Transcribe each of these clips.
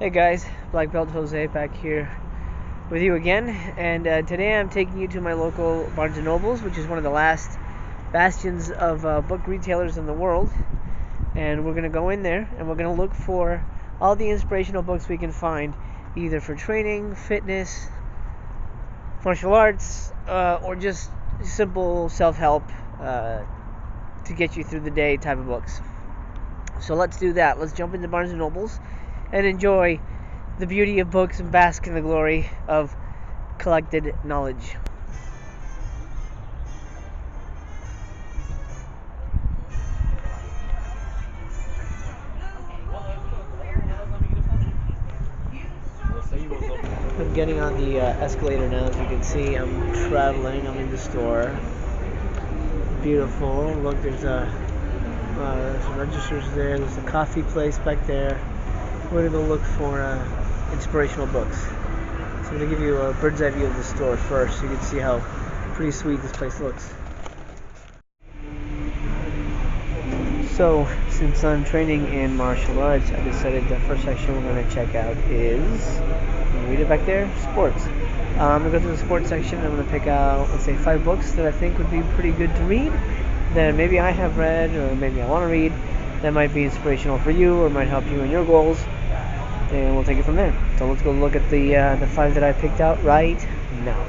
Hey guys, Black Belt Jose back here with you again, and today I'm taking you to my local Barnes & Nobles, which is one of the last bastions of book retailers in the world, and we're going to go in there and we're going to look for all the inspirational books we can find, either for training, fitness, martial arts, or just simple self-help to get you through the day type of books. So let's do that. Let's jump into Barnes & Nobles and enjoy the beauty of books and bask in the glory of collected knowledge. I'm getting on the escalator now. As you can see, I'm traveling. I'm in the store. Beautiful. Look, there's some registers there. There's a coffee place back there. We're going to go look for inspirational books. So I'm going to give you a bird's eye view of the store first so you can see how pretty sweet this place looks. So, since I'm training in martial arts, I decided the first section we're going to check out is, read it back there, sports. I'm going to go to the sports section and I'm going to pick out, let's say, 5 books that I think would be pretty good to read, that maybe I have read or maybe I want to read, that might be inspirational for you or might help you in your goals, and we'll take it from there. So let's go look at the 5 that I picked out right now.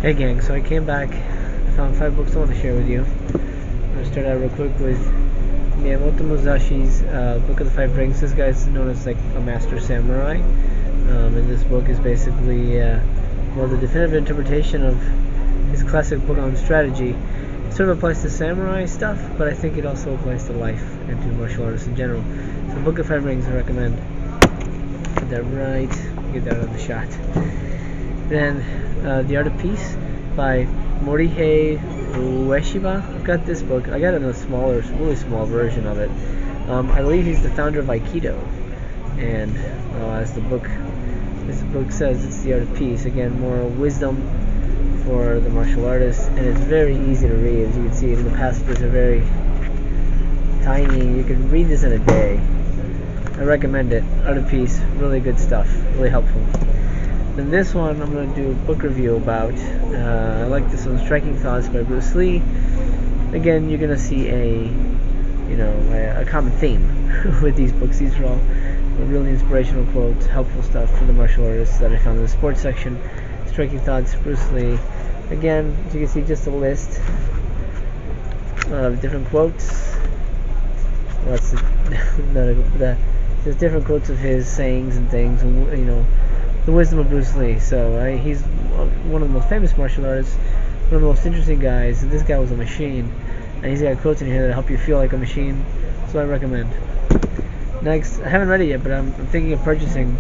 Hey gang, so I came back, I found 5 books I want to share with you. I'm going to start out real quick with Miyamoto Musashi's Book of the Five Rings. This guy's known as like a master samurai, and this book is basically the definitive interpretation of his classic book on strategy. It sort of applies to samurai stuff, but I think it also applies to life and to martial artists in general. So Book of Five Rings I recommend. Put that right, get that on the shot. Then The Art of Peace by Morihei Ueshiba. I've got this book. I got it in a smaller, really small version of it. I believe he's the founder of Aikido, and as the book says, it's the art of peace. Again, more wisdom for the martial artist, and it's very easy to read. As you can see, the passages are very tiny. You can read this in a day. I recommend it. Art of Peace, really good stuff, really helpful. Then this one I'm going to do a book review about. I like this one, Striking Thoughts by Bruce Lee. Again, you're going to see a common theme with these books. These are all really inspirational quotes, helpful stuff for the martial artists that I found in the sports section. Striking Thoughts, Bruce Lee. Again, as you can see, just a list of different quotes. There's different quotes of his sayings and things, and the wisdom of Bruce Lee. So he's one of the most famous martial artists, one of the most interesting guys. This guy was a machine, and he's got quotes in here that help you feel like a machine. So I recommend. Next, I haven't read it yet, but I'm thinking of purchasing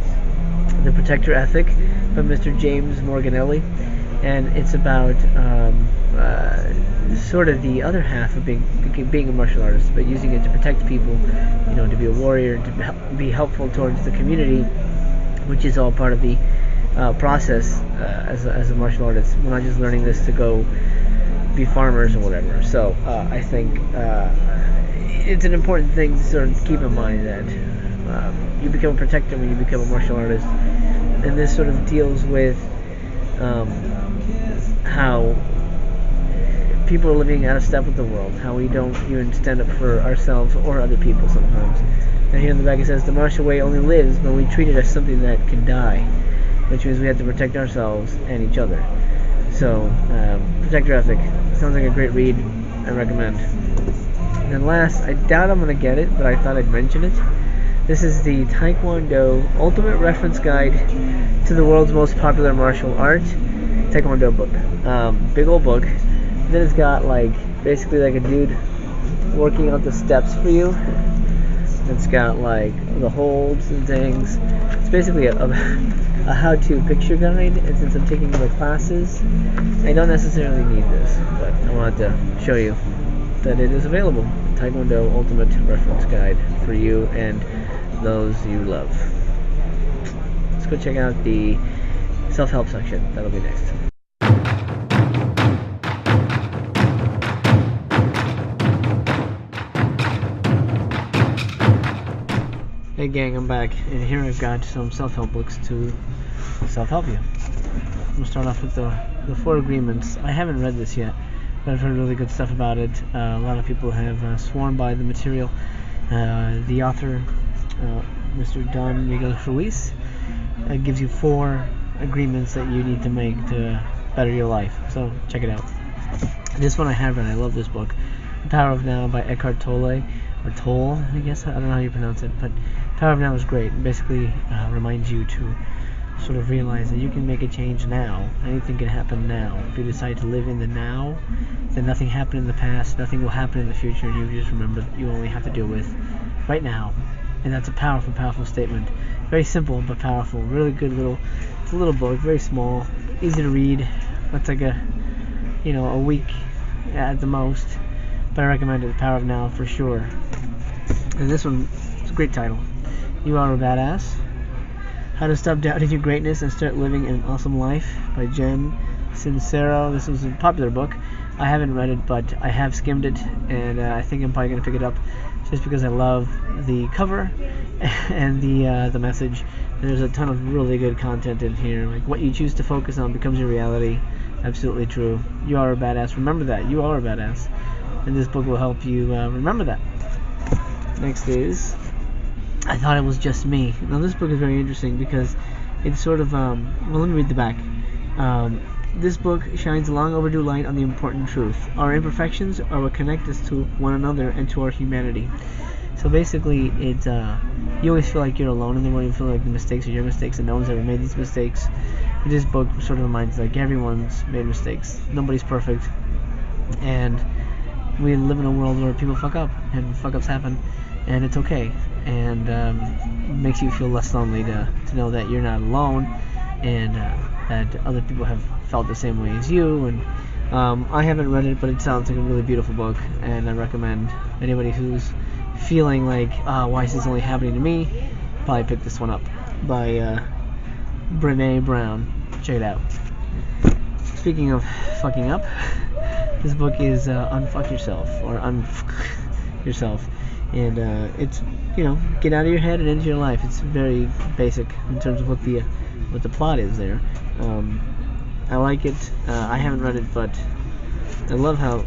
The Protector Ethic by Mr. James Morganelli, and it's about sort of the other half of being a martial artist, but using it to protect people, to be a warrior, to be helpful towards the community, which is all part of the process as a martial artist. We're not just learning this to go be farmers or whatever. So I think it's an important thing to sort of keep in mind that you become a protector when you become a martial artist, and this sort of deals with how people are living out of step with the world, how we don't even stand up for ourselves or other people sometimes. And here in the back it says, the martial way only lives when we treat it as something that can die, which means we have to protect ourselves and each other. So, Protector Ethic, sounds like a great read, I recommend. And then last, I doubt I'm going to get it, but I thought I'd mention it. This is the Taekwondo Ultimate Reference Guide to the world's most popular martial art, Taekwondo book. Big old book. Then it's got basically like a dude working out the steps for you. It's got the holds and things. It's basically a how-to picture guide, and since I'm taking the classes, I don't necessarily need this, but I wanted to show you that it is available. Taekwondo Ultimate Reference Guide for you and those you love. Let's go check out the self-help section. That'll be next. Hey gang, I'm back, and here I've got some self-help books to self-help you. I'm going to start off with the Four Agreements. I haven't read this yet, but I've heard really good stuff about it. A lot of people have sworn by the material. The author, Mr. Don Miguel Ruiz, gives you 4 agreements that you need to make to better your life. So check it out. This one I have read. I love this book. The Power of Now by Eckhart Tolle. Or Tolle, I guess. I don't know how you pronounce it, but Power of Now is great. It basically reminds you to sort of realize that you can make a change now. Anything can happen now. If you decide to live in the now, then nothing happened in the past, nothing will happen in the future. You just remember that you only have to deal with right now. And that's a powerful, powerful statement. Very simple, but powerful. Really good it's a little book, very small, easy to read. It's like a week at the most. But I recommend it, The Power of Now, for sure. And this one, it's a great title. You Are a Badass. How to Stop Doubting Your Greatness and Start Living an Awesome Life by Jen Sincero. This was a popular book. I haven't read it, but I have skimmed it, and I think I'm probably going to pick it up just because I love the cover and the message. And there's a ton of really good content in here. Like, what you choose to focus on becomes your reality. Absolutely true. You are a badass. Remember that. You are a badass. And this book will help you remember that. Next is I Thought It Was Just Me. Now this book is very interesting because it's sort of well, let me read the back. This book shines a long overdue light on the important truth. Our imperfections are what connect us to one another and to our humanity. So basically, it's you always feel like you're alone in the world. You feel like the mistakes are your mistakes and no one's ever made these mistakes. But this book sort of reminds like everyone's made mistakes. Nobody's perfect, and we live in a world where people fuck up and fuck-ups happen, and it's okay, and makes you feel less lonely to know that you're not alone, and that other people have felt the same way as you. And I haven't read it, but it sounds like a really beautiful book, and I recommend anybody who's feeling like, why is this only happening to me, probably pick this one up by Brené Brown. Check it out. Speaking of fucking up, this book is Unfuck Yourself, or Unfuck Yourself, and it's get out of your head and into your life. It's very basic in terms of what the plot is there. I like it. I haven't read it, but I love how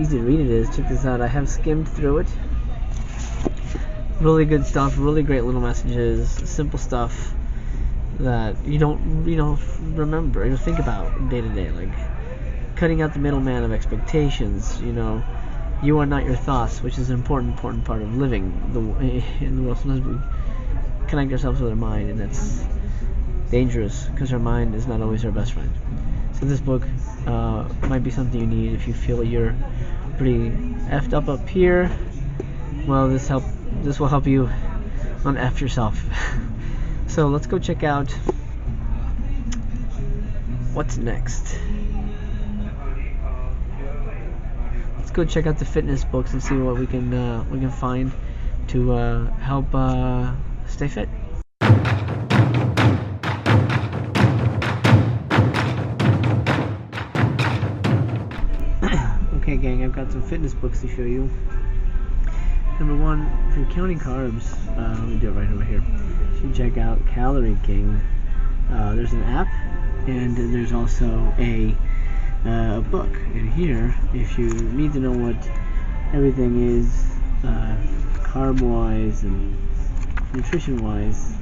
easy to read it is. Check this out. I have skimmed through it. Really good stuff. Really great little messages. Simple stuff that you don't remember. You don't think about day to day, like cutting out the middleman of expectations. You are not your thoughts, which is an important part of living in the world. Sometimes we connect ourselves with our mind, and that's dangerous because our mind is not always our best friend. So this book might be something you need if you feel you're pretty effed up here. Well, this will help you un-F yourself. So let's go check out what's next. Let's go check out the fitness books and see what we can find to help stay fit. Okay, gang, I've got some fitness books to show you. Number 1, if you're counting carbs, let me do it right over here. You should check out Calorie King. There's an app, and there's also a book. And here, if you need to know what everything is carb-wise and nutrition-wise,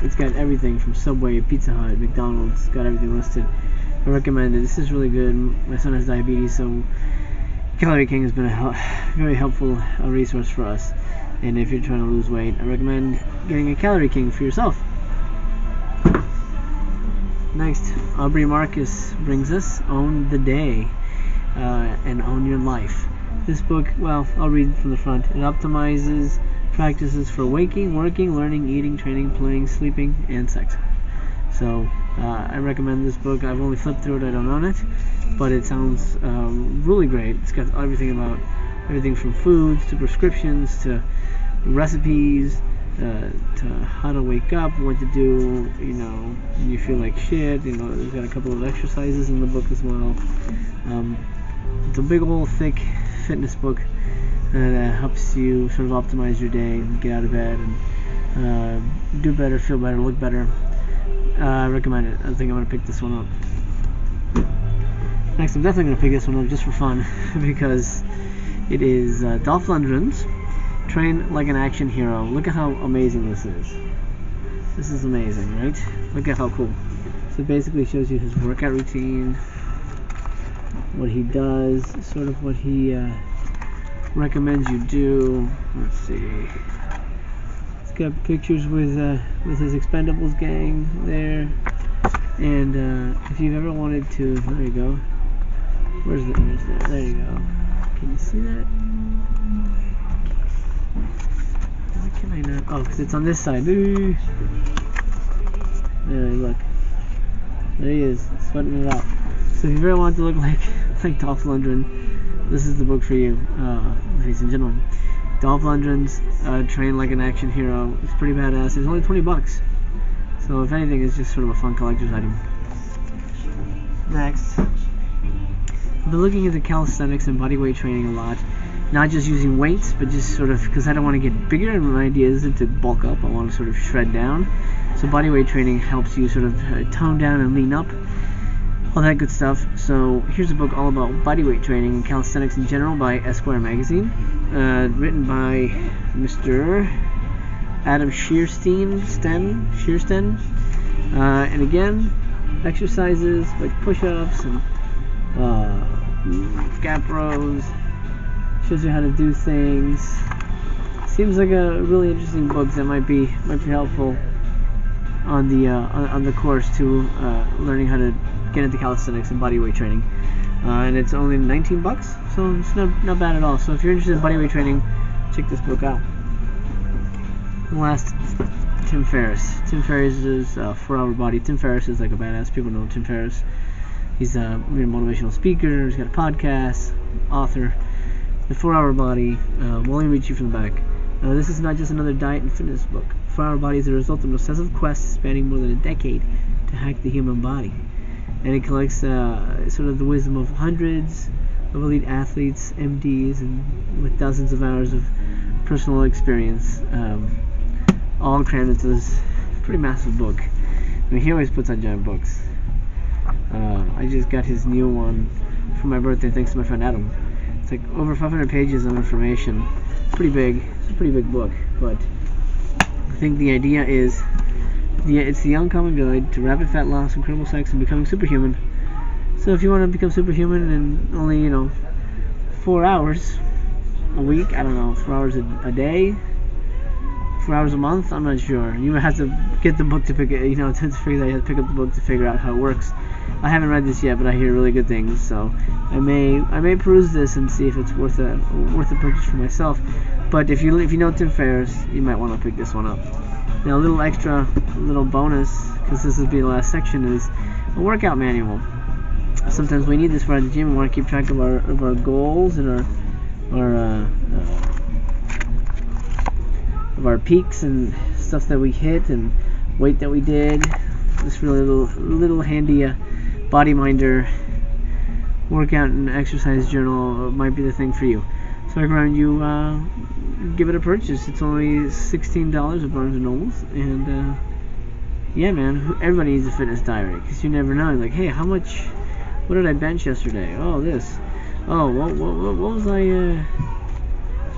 it's got everything from Subway, Pizza Hut, McDonald's. It's got everything listed. I recommend it. This is really good. My son has diabetes, so Calorie King has been a very helpful resource for us. And if you're trying to lose weight, I recommend getting a Calorie King for yourself. Next, Aubrey Marcus brings us Own the Day and Own Your Life. This book, well, I'll read from the front. It optimizes practices for waking, working, learning, eating, training, playing, sleeping, and sex. So I recommend this book. I've only flipped through it. I don't own it, but it sounds really great. It's got everything from foods to prescriptions to recipes to how to wake up, what to do, when you feel like shit. There's got a couple of exercises in the book as well. It's a big old thick fitness book that helps you sort of optimize your day and get out of bed and do better, feel better, look better. I recommend it. I think I'm going to pick this one up. Next, I'm definitely going to pick this one up just for fun because it is Dolph Lundgren's Train Like an Action Hero. Look at how amazing this is. This is amazing, right? Look at how cool. So it basically shows you his workout routine, what he does, sort of what he recommends you do. Let's see. It's got pictures with his Expendables gang there. And if you've ever wanted to, there you go. Where's the image there? There you go. Can you see that? Why can I not? Oh, because it's on this side. Ooh. There, look. There he is, sweating it out. So if you really want to look like Dolph Lundgren, this is the book for you, ladies and gentlemen. Dolph Lundgren's Train Like an Action Hero. It's pretty badass. It's only $20. So if anything, it's just sort of a fun collector's item. Next, I've been looking into calisthenics and bodyweight training a lot. Not just using weights, but just sort of, because I don't want to get bigger, and my idea isn't to bulk up, I want to sort of shred down. So bodyweight training helps you sort of tone down and lean up, all that good stuff. So here's a book all about bodyweight training and calisthenics in general by Esquire magazine, written by Mr. Adam Shearsten, and again, exercises like push-ups and gap rows. Shows you how to do things. Seems like a really interesting book that might be helpful on the course to learning how to get into calisthenics and bodyweight training. And it's only $19, so it's not bad at all. So if you're interested in bodyweight training, check this book out. And last, Tim Ferriss. Tim Ferriss is 4-Hour Body. Tim Ferriss is like a badass. People know Tim Ferriss. He's a motivational speaker. He's got a podcast, author. The 4-Hour Body. Let me read you from the back. This is not just another diet and fitness book. 4-Hour Body is the result of an obsessive quest spanning more than a decade to hack the human body. And it collects sort of the wisdom of hundreds of elite athletes, MDs, and with dozens of hours of personal experience, all crammed into this pretty massive book. I mean, he always puts on giant books. I just got his new one for my birthday thanks to my friend Adam. It's like over 500 pages of information. Pretty big. It's a pretty big book, but I think the idea is it's the uncommon guide to rapid fat loss, incredible sex, and becoming superhuman. So if you want to become superhuman in only 4 hours a week, I don't know, 4 hours a day, 4 hours a month, I'm not sure. You have to get the book to pick it, to figure that you have to pick up the book to figure out how it works. I haven't read this yet, but I hear really good things, so I may peruse this and see if it's worth a purchase for myself. But if you know Tim Ferriss, you might want to pick this one up. Now, a little bonus, because this will be the last section, is a workout manual. Sometimes we need this for the gym. We want to keep track of our goals and our peaks and stuff that we hit and weight that we did. This really little handy body minder workout and exercise journal might be the thing for you. So I recommend you give it a purchase. It's only $16 at Barnes & Nobles, and yeah, man, everybody needs a fitness diary, because you never know. Like, hey, what did I bench yesterday? Oh, this. Oh, what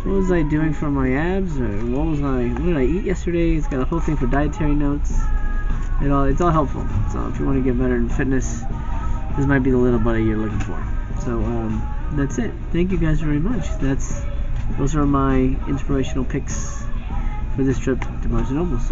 was I doing for my abs? Or what did I eat yesterday? It's got a whole thing for dietary notes. It's all helpful. So if you want to get better in fitness, this might be the little buddy you're looking for. So that's it. Thank you guys very much. Those are my inspirational picks for this trip to Barnes & Nobles.